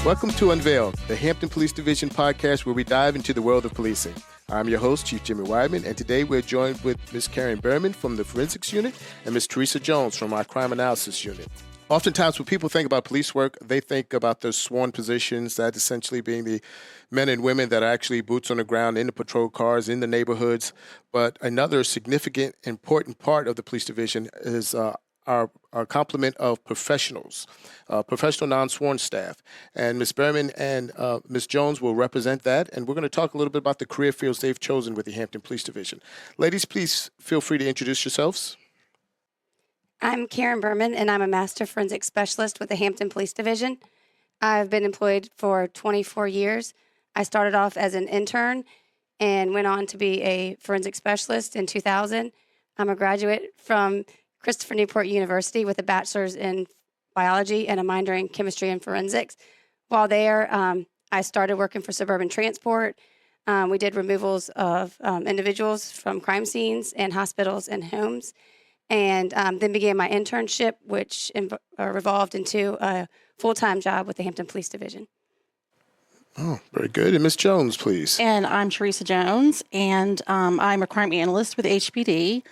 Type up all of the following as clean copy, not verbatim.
Welcome to Unveiled, the Hampton Police Division podcast where we dive into the world of policing. I'm your host, Chief Jimmy Weidman, and today we're joined with Ms. Karen Berman from the Forensics Unit and Ms. Teresa Jones from our Crime Analysis Unit. Oftentimes when people think about police work, they think about those sworn positions, that essentially being the men and women that are actually boots on the ground in the patrol cars, in the neighborhoods. But another significant, important part of the police division is our complement of professionals, professional non-sworn staff. And Ms. Berman and Ms. Jones will represent that. And we're going to talk a little bit about the career fields they've chosen with the Hampton Police Division. Ladies, please feel free to introduce yourselves. I'm Karen Berman, and I'm a Master Forensic Specialist with the Hampton Police Division. I've been employed for 24 years. I started off as an intern and went on to be a forensic specialist in 2000. I'm a graduate from Christopher Newport University with a bachelor's in biology and a minor in chemistry and forensics. While there, I started working for Suburban Transport. We did removals of individuals from crime scenes and hospitals and homes. And then began my internship, which revolved into a full-time job with the Hampton Police Division. Oh, very good. And Ms. Jones, please. And I'm Teresa Jones, and I'm a crime analyst with HPD.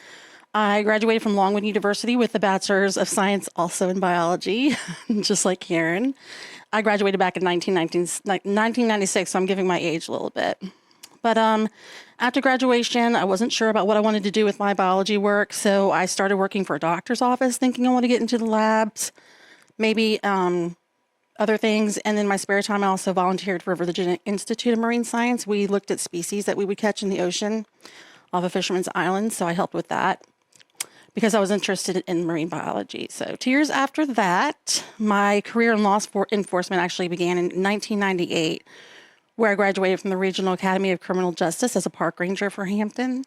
I graduated from Longwood University with a Bachelor's of Science, also in biology, just like Karen. I graduated back in 1996, so I'm giving my age a little bit. But after graduation, I wasn't sure about what I wanted to do with my biology work, so I started working for a doctor's office, thinking I want to get into the labs, maybe other things. And in my spare time, I also volunteered for Virginia Institute of Marine Science. We looked at species that we would catch in the ocean off of Fisherman's Island, so I helped with that because I was interested in marine biology. So 2 years after that, my career in law enforcement actually began in 1998, where I graduated from the Regional Academy of Criminal Justice as a park ranger for Hampton.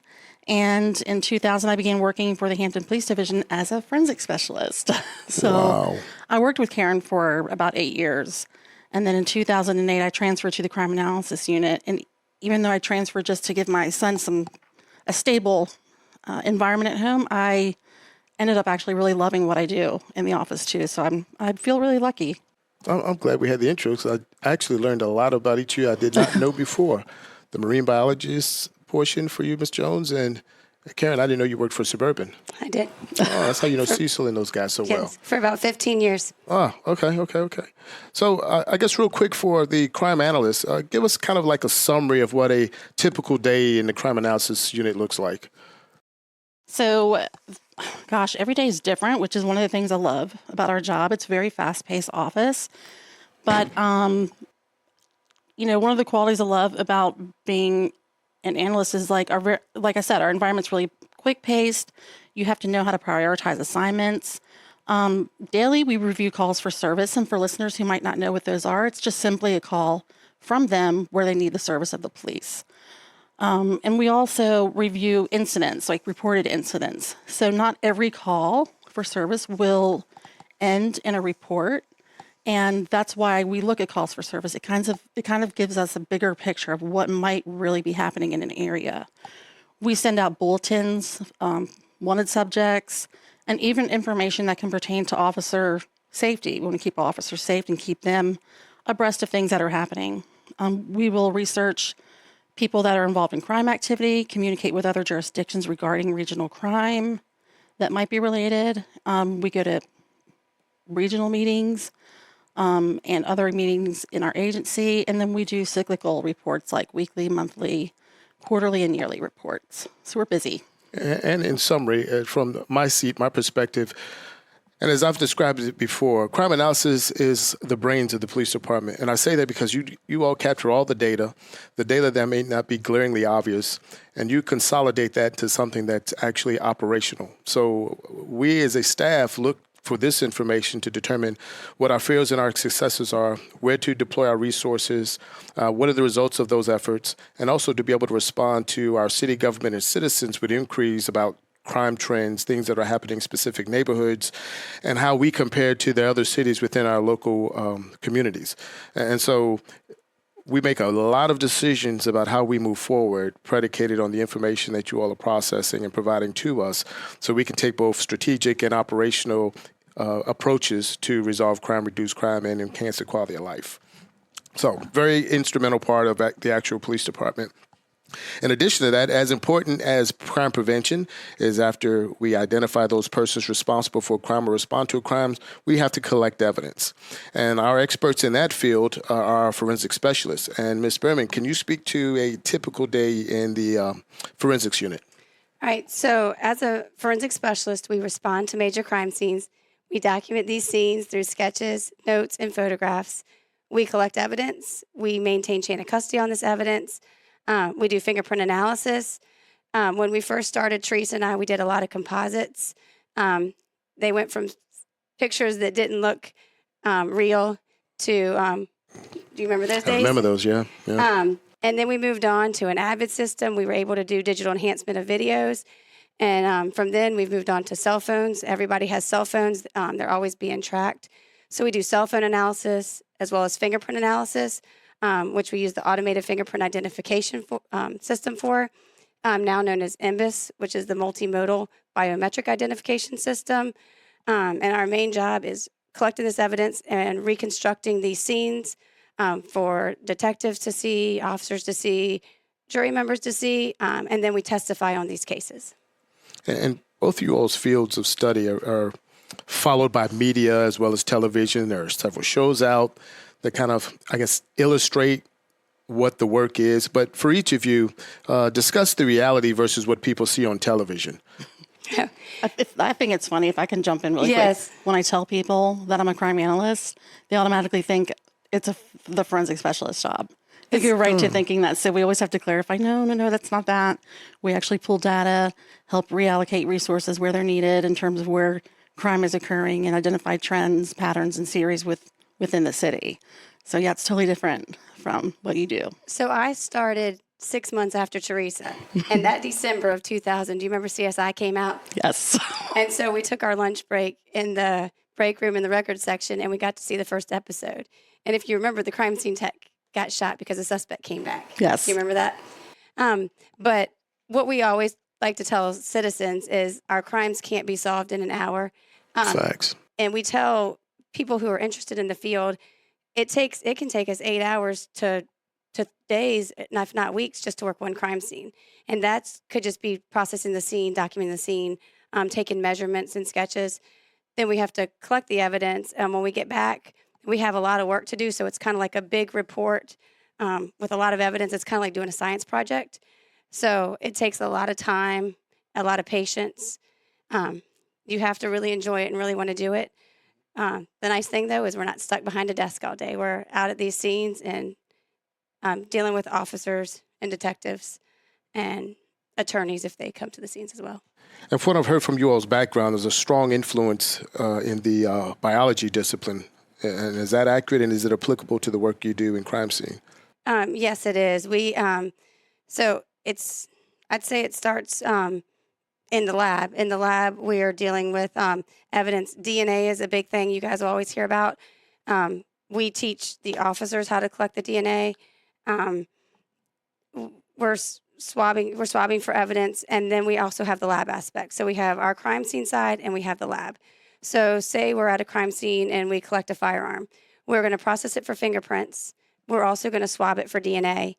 And in 2000, I began working for the Hampton Police Division as a forensic specialist. Wow. I worked with Karen for about 8 years. And then in 2008, I transferred to the Crime Analysis Unit. And even though I transferred just to give my son a stable environment at home, I ended up actually really loving what I do in the office too. So I feel really lucky. I'm glad we had the intro because I actually learned a lot about each of you I did not know before. The marine biologist portion for you, Ms. Jones, and Karen, I didn't know you worked for Suburban. I did. Oh, that's how you know Cecil and those guys so well. Yes, for about 15 years. Oh, okay. So I guess real quick for the crime analyst, give us kind of like a summary of what a typical day in the crime analysis unit looks like. So, gosh, every day is different, which is one of the things I love about our job. It's a very fast-paced office. But, one of the qualities I love about being an analyst is like I said, our environment's really quick-paced. You have to know how to prioritize assignments. Daily, we review calls for service. And for listeners who might not know what those are, it's just simply a call from them where they need the service of the police. And we also review incidents, like reported incidents. So not every call for service will end in a report. And that's why we look at calls for service. It kind of gives us a bigger picture of what might really be happening in an area. We send out bulletins, wanted subjects, and even information that can pertain to officer safety. We want to keep officers safe and keep them abreast of things that are happening. We will research people that are involved in crime activity, communicate with other jurisdictions regarding regional crime that might be related. We go to regional meetings and other meetings in our agency, and then we do cyclical reports like weekly, monthly, quarterly, and yearly reports. So we're busy. And in summary, from my seat, my perspective, and as I've described it before, crime analysis is the brains of the police department. And I say that because you all capture all the data that may not be glaringly obvious, and you consolidate that to something that's actually operational. So we as a staff look for this information to determine what our failures and our successes are, where to deploy our resources, what are the results of those efforts, and also to be able to respond to our city government and citizens with inquiries about crime trends, things that are happening in specific neighborhoods, and how we compare to the other cities within our local communities. And so we make a lot of decisions about how we move forward, predicated on the information that you all are processing and providing to us, so we can take both strategic and operational approaches to resolve crime, reduce crime, and enhance the quality of life. So very instrumental part of the actual police department. In addition to that, as important as crime prevention is after we identify those persons responsible for a crime or respond to a crime, we have to collect evidence. And our experts in that field are our forensic specialists. And Ms. Berman, can you speak to a typical day in the forensics unit? All right. So as a forensic specialist, we respond to major crime scenes. We document these scenes through sketches, notes, and photographs. We collect evidence. We maintain chain of custody on this evidence. We do fingerprint analysis. When we first started, Teresa and I, we did a lot of composites. They went from pictures that didn't look real to, do you remember those days? I remember those, yeah. And then we moved on to an Avid system. We were able to do digital enhancement of videos. And from then, we've moved on to cell phones. Everybody has cell phones. They're always being tracked. So we do cell phone analysis as well as fingerprint analysis, which we use the automated fingerprint identification system for, now known as MBIS, which is the multimodal biometric identification system. And our main job is collecting this evidence and reconstructing these scenes for detectives to see, officers to see, jury members to see, and then we testify on these cases. And both of you all's fields of study are followed by media as well as television. There are several shows out that kind of, I guess, illustrate what the work is. But for each of you, discuss the reality versus what people see on television. I think it's funny if I can jump in really quick. When I tell people that I'm a crime analyst, they automatically think it's the forensic specialist job. They go right to thinking that. So we always have to clarify, no, that's not that. We actually pull data, help reallocate resources where they're needed in terms of where crime is occurring and identify trends, patterns, and series within the city. So yeah, it's totally different from what you do. So I started 6 months after Teresa. And that December of 2000, do you remember CSI came out? Yes. And so we took our lunch break in the break room in the record section, and we got to see the first episode. And if you remember, the crime scene tech got shot because the suspect came back. Yes. Do you remember that? But what we always like to tell citizens is our crimes can't be solved in an hour. Facts. And we tell people who are interested in the field, it can take us 8 hours to days, if not weeks, just to work one crime scene. And that could just be processing the scene, documenting the scene, taking measurements and sketches. Then we have to collect the evidence. When we get back, we have a lot of work to do. So it's kind of like a big report with a lot of evidence. It's kind of like doing a science project. So it takes a lot of time, a lot of patience. You have to really enjoy it and really want to do it. The nice thing, though, is we're not stuck behind a desk all day. We're out at these scenes and dealing with officers and detectives and attorneys if they come to the scenes as well. And from what I've heard from you all's background, there's a strong influence in the biology discipline. And is that accurate, and is it applicable to the work you do in crime scene? Yes, it is. I'd say it starts in the lab. In the lab, we are dealing with evidence. DNA is a big thing you guys will always hear about. We teach the officers how to collect the DNA. We're swabbing for evidence, and then we also have the lab aspect. So we have our crime scene side, and we have the lab. So say we're at a crime scene and we collect a firearm. We're going to process it for fingerprints. We're also going to swab it for DNA.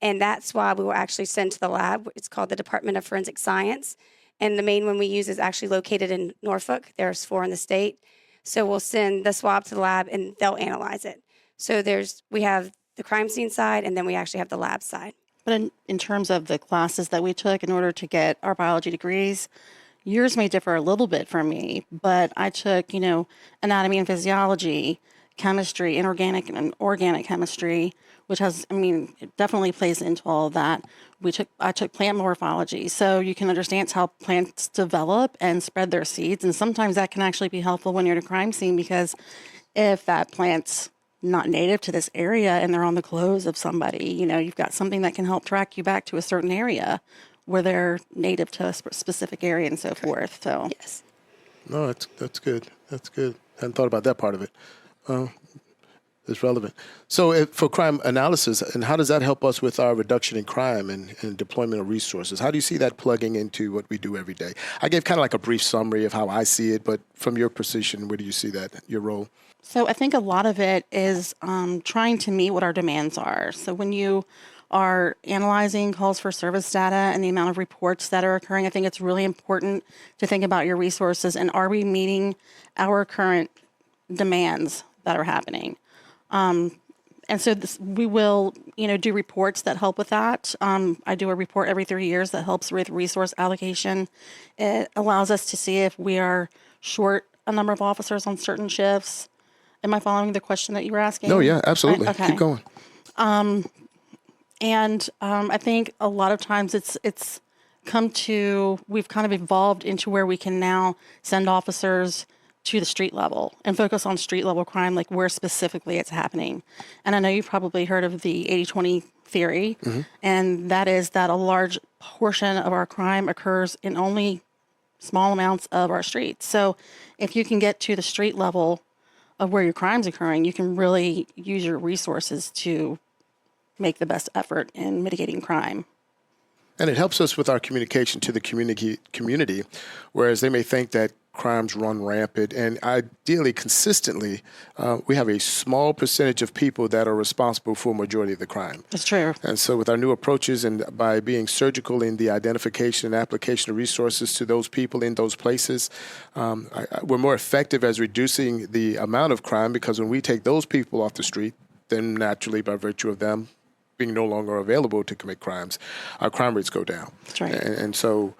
And that swab we will actually send to the lab. It's called the Department of Forensic Science. And the main one we use is actually located in Norfolk. There's 4 in the state. So we'll send the swab to the lab and they'll analyze it. So we have the crime scene side, and then we actually have the lab side. But in terms of the classes that we took in order to get our biology degrees, yours may differ a little bit from me, but I took, anatomy and physiology, chemistry, inorganic and organic chemistry, which it definitely plays into all of that. I took plant morphology, so you can understand how plants develop and spread their seeds, and sometimes that can actually be helpful when you're at a crime scene, because if that plant's not native to this area and they're on the clothes of somebody, you've got something that can help track you back to a certain area where they're native to a specific area and so forth. So yes. No, that's good. That's good. I hadn't thought about that part of it. It's relevant. So for crime analysis, and how does that help us with our reduction in crime and deployment of resources? How do you see that plugging into what we do every day? I gave kind of like a brief summary of how I see it, but from your position, where do you see that, your role? So I think a lot of it is trying to meet what our demands are. So when you are analyzing calls for service data and the amount of reports that are occurring, I think it's really important to think about your resources and are we meeting our current demands that are happening. And so we will, do reports that help with that. I do a report every 3 years that helps with resource allocation. It allows us to see if we are short a number of officers on certain shifts. Am I following the question that you were asking? No, yeah, absolutely. Okay. Keep going. And I think a lot of times we've kind of evolved into where we can now send officers to the street level and focus on street level crime, like where specifically it's happening. And I know you've probably heard of the 80-20 theory, and that is that a large portion of our crime occurs in only small amounts of our streets. So if you can get to the street level of where your crime's occurring, you can really use your resources to make the best effort in mitigating crime. And it helps us with our communication to the community, whereas they may think that crimes run rampant. And ideally, consistently, we have a small percentage of people that are responsible for a majority of the crime. That's true. And so with our new approaches and by being surgical in the identification and application of resources to those people in those places, we're more effective as reducing the amount of crime, because when we take those people off the street, then naturally, by virtue of them being no longer available to commit crimes, our crime rates go down. That's right. And so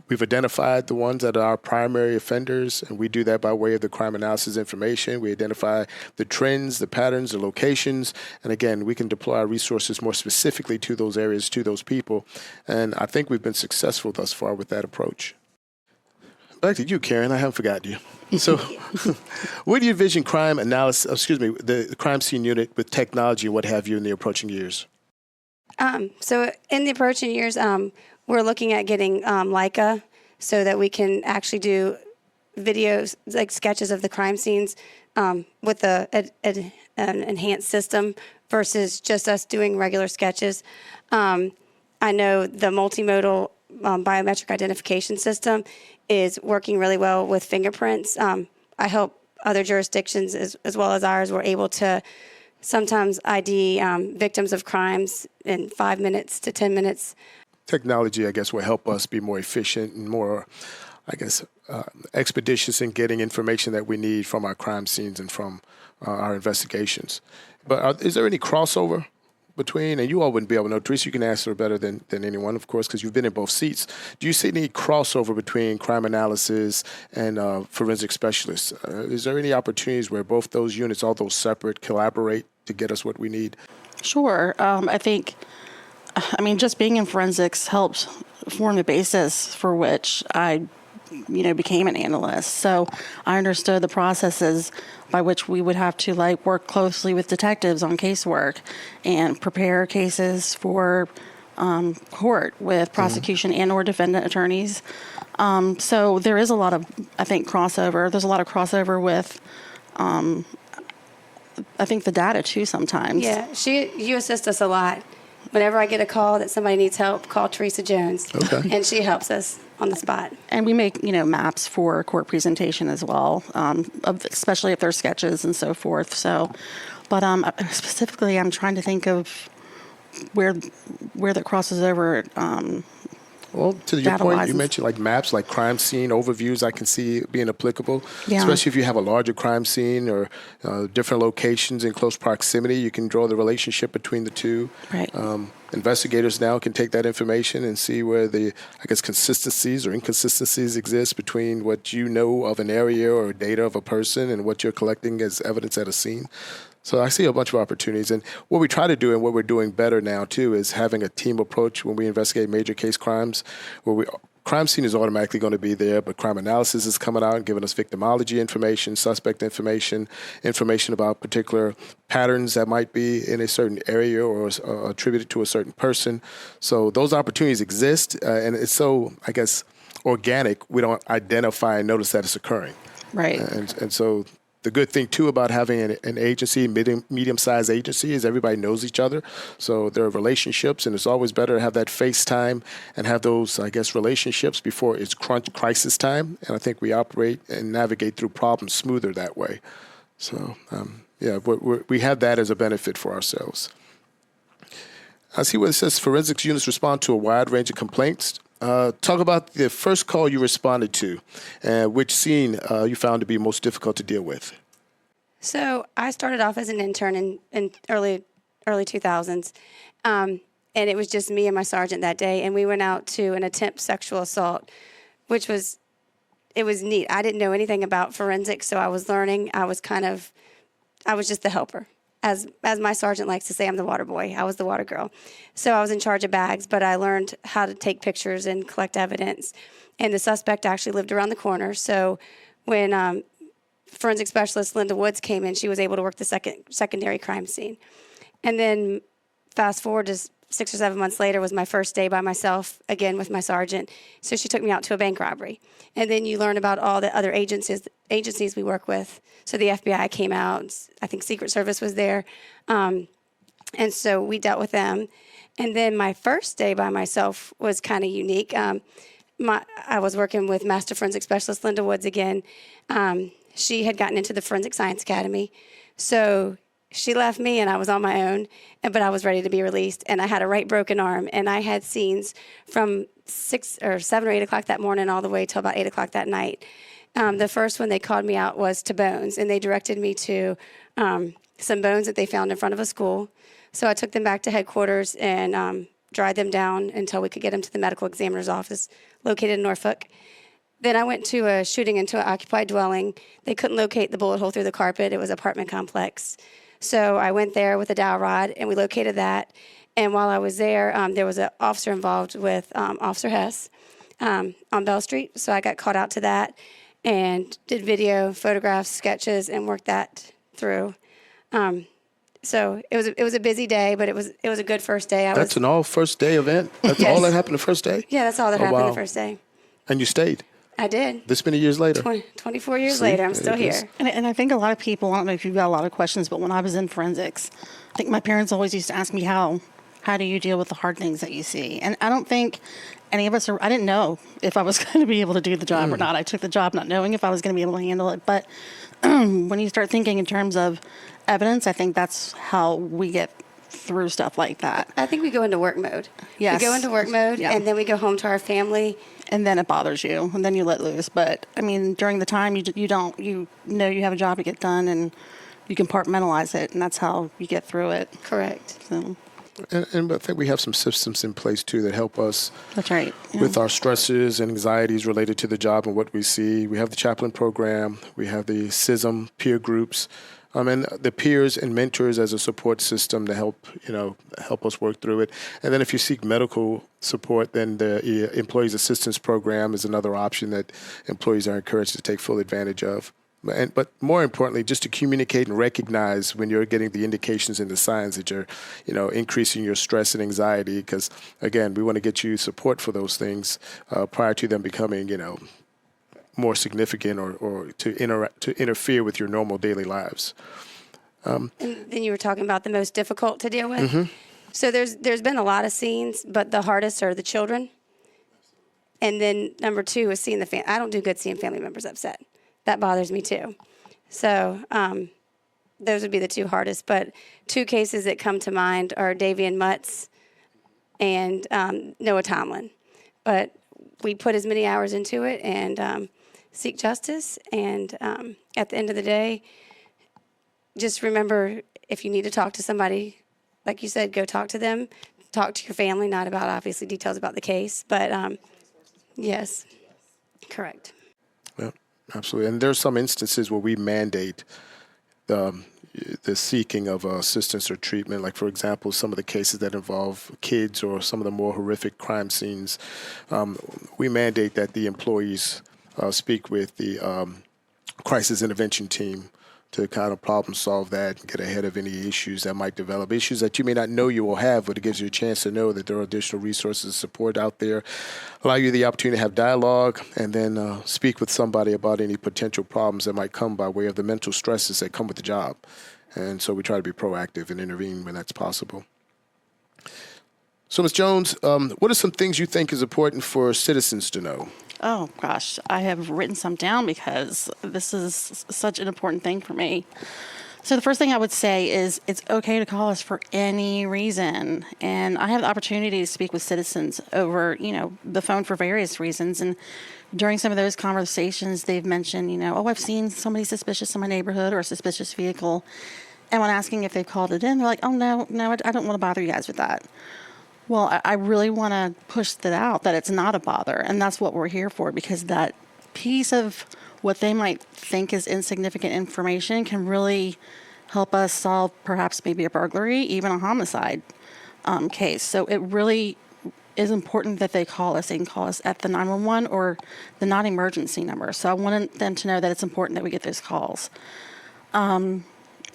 we've identified the ones that are our primary offenders, and we do that by way of the crime analysis information. We identify the trends, the patterns, the locations, and again, we can deploy our resources more specifically to those areas, to those people. And I think we've been successful thus far with that approach. Back to you, Karen. I haven't forgotten you. So where do you envision crime analysis, the crime scene unit with technology and what have you in the approaching years? So in the approaching years, we're looking at getting Leica so that we can actually do videos, like sketches of the crime scenes with an enhanced system versus just us doing regular sketches. I know the multimodal biometric identification system is working really well with fingerprints. I hope other jurisdictions as well as ours were able to sometimes ID victims of crimes in 5 minutes to 10 minutes. Technology, I guess, will help us be more efficient and more, expeditious in getting information that we need from our crime scenes and from our investigations. But is there any crossover between, and you all wouldn't be able to know, Teresa, you can answer better than anyone, of course, because you've been in both seats. Do you see any crossover between crime analysis and forensic specialists? Is there any opportunities where both those units, although separate, collaborate to get us what we need? Sure. Just being in forensics helped form the basis for which I became an analyst. So I understood the processes by which we would have to work closely with detectives on casework and prepare cases for court with prosecution and or defendant attorneys. So there is a lot of, crossover. There's a lot of crossover with, the data too sometimes. Yeah, you assist us a lot. Whenever I get a call that somebody needs help, call Teresa Jones. Okay. And she helps us on the spot. And we make, maps for court presentation as well, especially if there's sketches and so forth. So, but specifically, I'm trying to think of where that crosses over. Well, to your point, you mentioned maps, like crime scene overviews. I can see being applicable, especially if you have a larger crime scene or different locations in close proximity. You can draw the relationship between the two. Right. Investigators now can take that information and see where the, consistencies or inconsistencies exist between what you know of an area or data of a person and what you're collecting as evidence at a scene. So I see a bunch of opportunities. And what we try to do and what we're doing better now, too, is having a team approach when we investigate major case crimes, where crime scene is automatically going to be there, but crime analysis is coming out and giving us victimology information, suspect information about particular patterns that might be in a certain area or attributed to a certain person. So those opportunities exist, and it's so, organic. We don't identify and notice that it's occurring. Right. And so the good thing, too, about having an agency, medium-sized agency, is everybody knows each other. So there are relationships, and it's always better to have that face time and have those, relationships before it's crisis time. And I think we operate and navigate through problems smoother that way. So, yeah, we have that as a benefit for ourselves. I see where it says forensics units respond to a wide range of complaints. Talk about the first call you responded to, which scene you found to be most difficult to deal with. So I started off as an intern in early 2000s, and it was just me and my sergeant that day, and we went out to an attempt sexual assault, which was neat. I didn't know anything about forensics, so I was learning. I was just the helper. As my sergeant likes to say, I'm the water boy. I was the water girl. So I was in charge of bags, but I learned how to take pictures and collect evidence. And the suspect actually lived around the corner. So when forensic specialist Linda Woods came in, she was able to work the secondary crime scene. And then fast forward to 6 or 7 months later was my first day by myself, again with my sergeant. So she took me out to a bank robbery. And then you learn about all the other agencies we work with. So the FBI came out. I think Secret Service was there. And so we dealt with them. And then my first day by myself was kind of unique. I was working with Master Forensic Specialist Linda Woods again. She had gotten into the Forensic Science Academy. So she left me and I was on my own, but I was ready to be released. And I had a right broken arm. And I had scenes from 7 or 8 o'clock that morning all the way till about 8 o'clock that night. The first one they called me out was to bones, and they directed me to some bones that they found in front of a school. So I took them back to headquarters and dried them down until we could get them to the medical examiner's office located in Norfolk. Then I went to a shooting into an occupied dwelling. They couldn't locate the bullet hole through the carpet. It was an apartment complex. So I went there with a dowel rod, and we located that. And while I was there, there was an officer involved with Officer Hess on Bell Street. So I got called out to that and did video, photographs, sketches, and worked that through. So it was a busy day, but it was a good first day. That's an all first day event? That's Yes. all that happened the first day? Yeah, that's all that happened the first day. And you stayed? I did. This many years later? 24 years See? later, I'm still It is. here. And I think a lot of people, I don't know if you've got a lot of questions, but when I was in forensics, I think my parents always used to ask me how do you deal with the hard things that you see? And I don't think any of us I didn't know if I was going to be able to do the job or not. I took the job not knowing if I was going to be able to handle it. But when you start thinking in terms of evidence, I think that's how we get through stuff like that. I think we go into work mode. Yes. We go into work mode, Yeah. and then we go home to our family. And then it bothers you, and then you let loose. But I mean, during the time, you know you have a job to get done, and you compartmentalize it, and that's how you get through it. Correct. So And I think we have some systems in place, too, that help us that's right. Yeah. with our stresses and anxieties related to the job and what we see. We have the chaplain program. We have the CISM peer groups. And the peers and mentors as a support system to help us work through it. And then if you seek medical support, then the Employees Assistance Program is another option that employees are encouraged to take full advantage of. But more importantly, just to communicate and recognize when you're getting the indications and the signs that you're, increasing your stress and anxiety. Because again, we want to get you support for those things prior to them becoming, more significant or to interfere with your normal daily lives. And then you were talking about the most difficult to deal with. Mm-hmm. So there's been a lot of scenes, but the hardest are the children. And then number 2 is seeing I don't do good seeing family members upset. That bothers me too. So those would be the 2 hardest. But 2 cases that come to mind are Davian Mutz and Noah Tomlin. But we put as many hours into it and seek justice. And at the end of the day, just remember, if you need to talk to somebody, like you said, go talk to them. Talk to your family, not about, obviously, details about the case. But, yes, correct. Yeah, absolutely. And there's some instances where we mandate the seeking of assistance or treatment. Like, for example, some of the cases that involve kids or some of the more horrific crime scenes, we mandate that the employees speak with the crisis intervention team to kind of problem solve that and get ahead of any issues that might develop, issues that you may not know you will have, but it gives you a chance to know that there are additional resources and support out there, allow you the opportunity to have dialogue, and then speak with somebody about any potential problems that might come by way of the mental stresses that come with the job. And so we try to be proactive and intervene when that's possible. So, Ms. Jones, what are some things you think is important for citizens to know? Oh gosh, I have written some down because this is such an important thing for me. So the first thing I would say is it's okay to call us for any reason. And I have the opportunity to speak with citizens over, the phone for various reasons. And during some of those conversations, they've mentioned, oh, I've seen somebody suspicious in my neighborhood or a suspicious vehicle. And when asking if they've called it in, they're like, oh, no, I don't want to bother you guys with that. Well, I really want to push that out, that it's not a bother. And that's what we're here for, because that piece of what they might think is insignificant information can really help us solve perhaps maybe a burglary, even a homicide case. So it really is important that they call us. They can call us at the 911 or the non-emergency number. So I wanted them to know that it's important that we get those calls.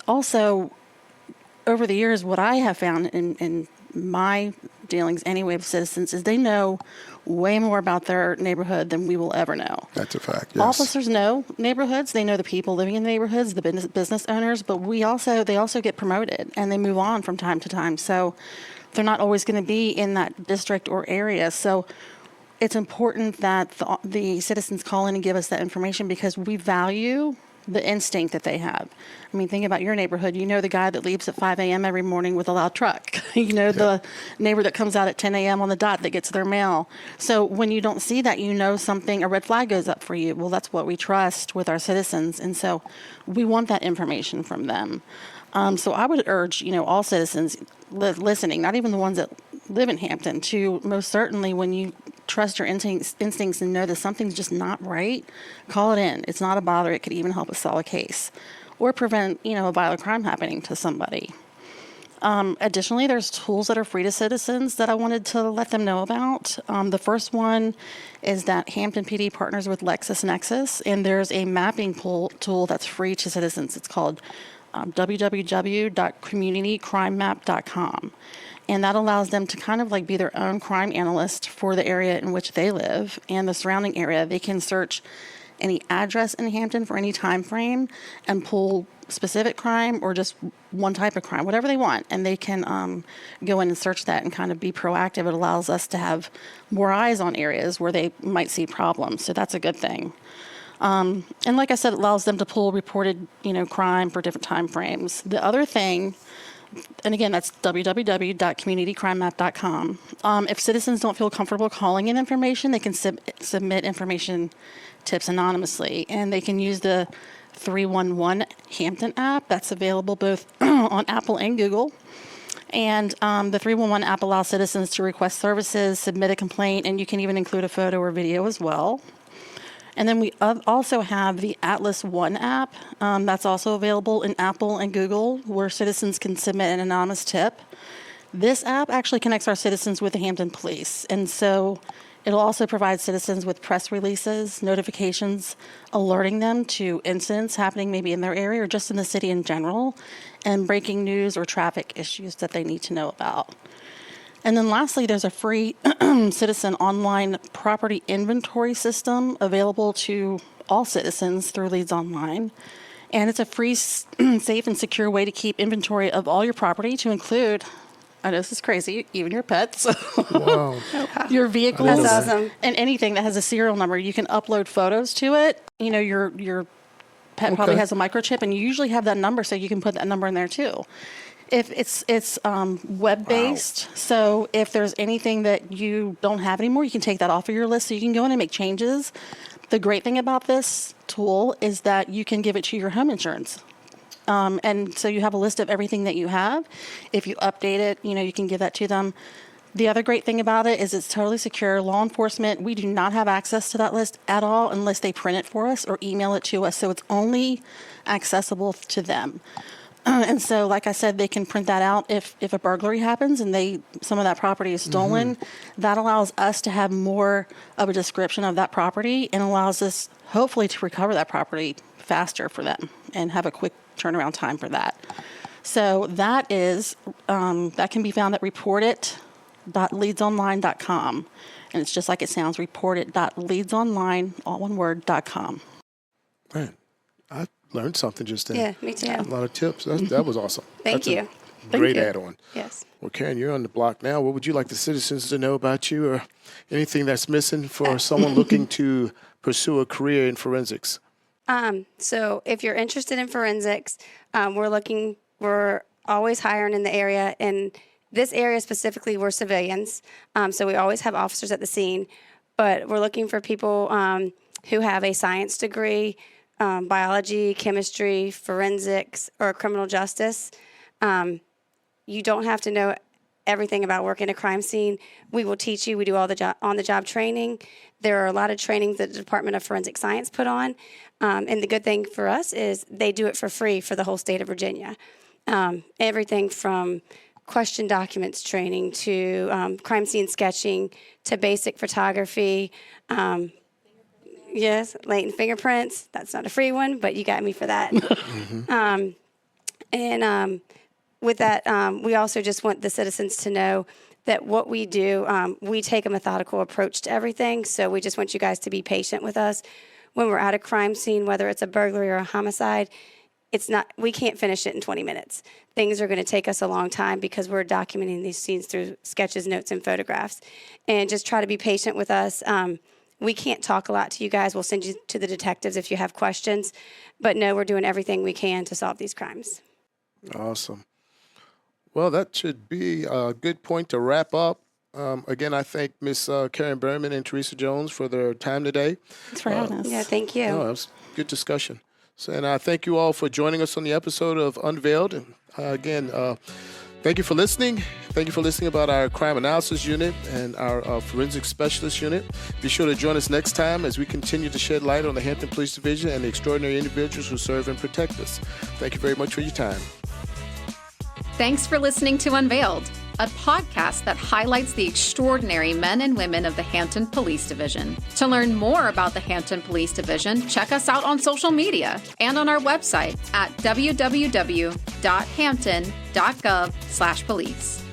Also, over the years, what I have found in my dealings anyway with citizens is they know way more about their neighborhood than we will ever know. That's a fact, yes. Officers know neighborhoods. They know the people living in the neighborhoods, the business owners, but they also get promoted and they move on from time to time. So they're not always going to be in that district or area. So it's important that the citizens call in and give us that information, because we value the instinct that they have. I mean, think about your neighborhood. You know the guy that leaves at 5 a.m. every morning with a loud truck. The neighbor that comes out at 10 a.m. on the dot that gets their mail. So when you don't see that, a red flag goes up for you. Well, that's what we trust with our citizens. And so we want that information from them. So I would urge, all citizens listening, not even the ones that live in Hampton, to most certainly, when you trust your instincts and know that something's just not right, call it in. It's not a bother. It could even help us solve a case or prevent, a violent crime happening to somebody. Additionally, there's tools that are free to citizens that I wanted to let them know about. The first one is that Hampton PD partners with LexisNexis, and there's a mapping tool that's free to citizens. It's called www.communitycrimemap.com. And that allows them to kind of be their own crime analyst for the area in which they live and the surrounding area. They can search any address in Hampton for any time frame and pull specific crime or just one type of crime, whatever they want. And they can go in and search that and kind of be proactive. It allows us to have more eyes on areas where they might see problems. So that's a good thing. And like I said, it allows them to pull reported, crime for different time frames. The other thing, and again, that's www.communitycrimemap.com. If citizens don't feel comfortable calling in information, they can submit information tips anonymously, and they can use the 311 Hampton app. That's available both on Apple and Google. And the 311 app allows citizens to request services, submit a complaint, and you can even include a photo or video as well. And then we also have the Atlas One app. That's also available in Apple and Google, where citizens can submit an anonymous tip. This app actually connects our citizens with the Hampton Police. And so it'll also provide citizens with press releases, notifications, alerting them to incidents happening maybe in their area or just in the city in general, and breaking news or traffic issues that they need to know about. And then lastly, there's a free citizen online property inventory system available to all citizens through Leads Online. And it's a free, safe, and secure way to keep inventory of all your property, to include, I know this is crazy, even your pets, Wow. your vehicles, That's awesome. and anything that has a serial number. You can upload photos to it. Your pet probably has a microchip, and you usually have that number, so you can put that number in there too. If it's web-based, so if there's anything that you don't have anymore, you can take that off of your list, so you can go in and make changes. The great thing about this tool is that you can give it to your home insurance. And so you have a list of everything that you have. If you update it, you can give that to them. The other great thing about it is it's totally secure. Law enforcement, we do not have access to that list at all unless they print it for us or email it to us. So it's only accessible to them. And so, like I said, they can print that out if a burglary happens and some of that property is stolen. Mm-hmm. That allows us to have more of a description of that property and allows us, hopefully, to recover that property faster for them and have a quick turnaround time for that. So that can be found at reportit.leadsonline.com. And it's just like it sounds, reportit.leadsonline, all one word, .com. Man, I learned something just then. Yeah, me too. A lot of tips. That was awesome. Thank you. Great you. add-on. Yes. Well, Karen, you're on the block now. What would you like the citizens to know about you, or anything that's missing for someone looking to pursue a career in forensics? So if you're interested in forensics, we're always hiring in the area. In this area specifically, we're civilians. So we always have officers at the scene, but we're looking for people who have a science degree, biology, chemistry, forensics, or criminal justice. You don't have to know everything about working a crime scene. We will teach you. We do all the on-the-job training. There are a lot of trainings that the Department of Forensic Science put on. And the good thing for us is they do it for free for the whole state of Virginia. Everything from question documents training to crime scene sketching to basic photography. Yes, latent fingerprints. That's not a free one, but you got me for that. With that, we also just want the citizens to know that what we do, we take a methodical approach to everything. So we just want you guys to be patient with us. When we're at a crime scene, whether it's a burglary or a homicide, we can't finish it in 20 minutes. Things are going to take us a long time because we're documenting these scenes through sketches, notes, and photographs. And just try to be patient with us. We can't talk a lot to you guys. We'll send you to the detectives if you have questions. But no, we're doing everything we can to solve these crimes. Awesome. Well, that should be a good point to wrap up. Again, I thank Ms. Karen Berman and Teresa Jones for their time today. Thanks for having us. Yeah, thank you. No, it was a good discussion. So, and I thank you all for joining us on the episode of Unveiled. And again, thank you for listening. Thank you for listening about our crime analysis unit and our forensic specialist unit. Be sure to join us next time as we continue to shed light on the Hampton Police Division and the extraordinary individuals who serve and protect us. Thank you very much for your time. Thanks for listening to Unveiled, a podcast that highlights the extraordinary men and women of the Hampton Police Division. To learn more about the Hampton Police Division, check us out on social media and on our website at www.hampton.gov/police.